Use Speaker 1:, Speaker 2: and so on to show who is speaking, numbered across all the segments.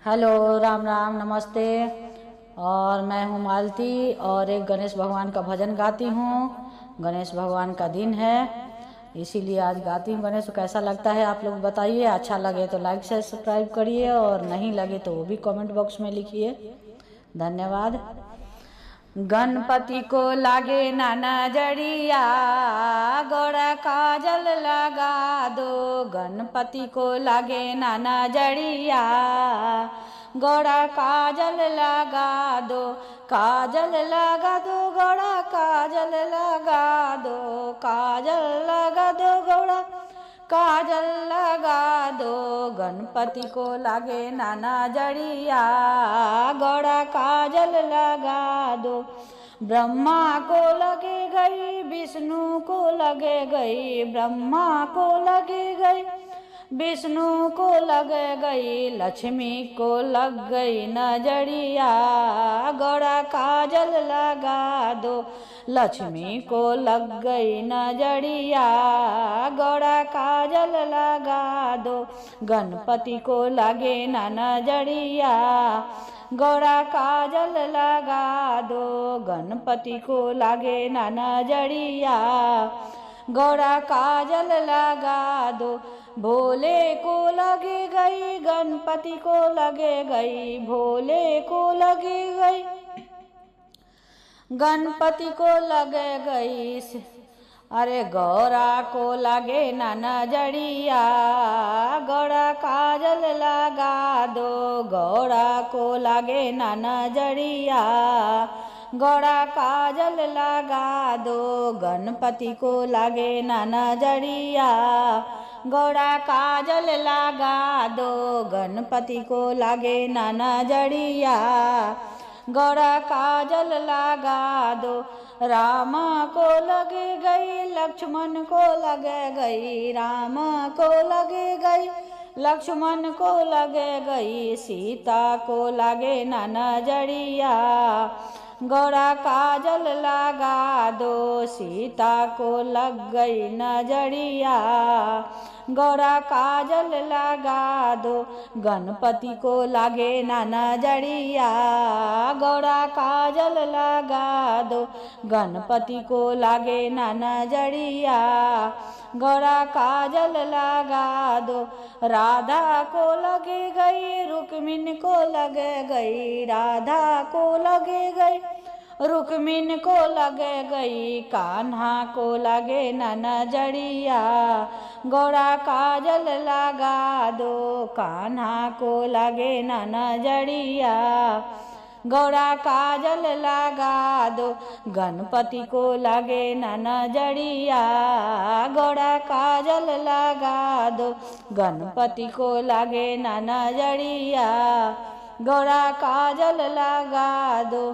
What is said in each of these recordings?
Speaker 1: Hello, Ram Ram, नमस्ते। और मैं हूँ मालती और एक गणेश भगवान का भजन गाती हूँ। गणेश भगवान का दिन है, इसीलिए आज गाती हूँ। गणेश कैसा लगता है आप लोग बताइए। अच्छा लगे तो लाइक से सब्सक्राइब करिए और नहीं लगे तो वो भी कमेंट बॉक्स में लिखिए। धन्यवाद। गणपति को लागे ना नजरिया, गोरा काजल लगा दो। गणपति को लागे ना नजरिया, गोरा काजल लगा दो। काजल लगा दो, गोरा काजल लगा दो। काजल लगा दो, गोरा काजल लगा दो। गणपति को लागे ना नजरिया, गोरा काजल लगा दो। ब्रह्मा को लगे गई, विष्णु को लगे गई। ब्रह्मा को लगे गई, विष्णु को लग गई। लक्ष्मी को लग गई नजरिया, गोरा काजल लगा दो। लक्ष्मी को लग गई नजरिया, गोरा काजल लगा दो। गणपति को लगे ना नजरिया, गोरा काजल लगा दो। गणपति को लगे ना नजरिया, गोरा काजल लगा दो। भोले को लगे गई, गणपति को लगे गई। भोले को लगे गई, गणपति को लगे गई। अरे गौरा को लगे ना नजरिया, गौरा काजल लगा दो। गौरा को लगे ना नजरिया, गौरा काजल लगा दो। गणपति को लगे ना नजरिया, गौरा काजल लगा दो। गणपति को लगे ना नजरिया, गौरा काजल लगा दो। रामा को लगे गई, लक्ष्मण को लगे गई। रामा को लगे गई, लक्ष्मण को लगे गई। सीता को लगे ना नजरिया, गौरा काजल लगा दो। सीता को लग गई नजरिया, गौरा काजल लगा दो। गणपति को लगे ना नजरिया, गौरा काजल लगा दो। गणपति को लगे ना नजरिया, गौरा काजल लगा दो। राधा को लगे गई, रुक्मिन को लगे गई। राधा को लगे गई, रुक्मिन को लगे गई। कान्हा को लगे ना नजरिया, गौरा काजल लगा दो। कान्हा को लगे ना नजरिया, गौरा काजल लगा दो। गणपति को लगे ना नजरिया, गौरा काजल लगा दो। गणपति को लगे ना नजरिया, गौरा काजल लगा दो।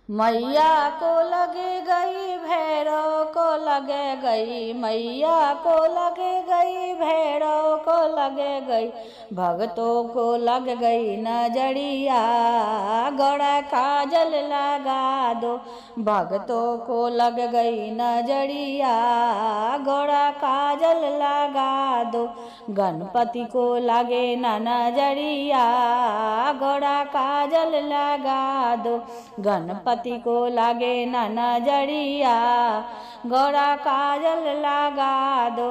Speaker 1: मैया को लगे गई, भैरव को लगे गई। मैया को लगे गई, भैरव को लगे गई। भक्तों को लग गई नजरिया, गौरा काजल लगा दो। भक्तों को लग गई नजरिया, गौरा काजल लगा दो। गणपति को लगे ना नजरिया, गौरा काजल लगा दो। गणपति को लगे ना नजरिया, गौरा काजल लगा दो।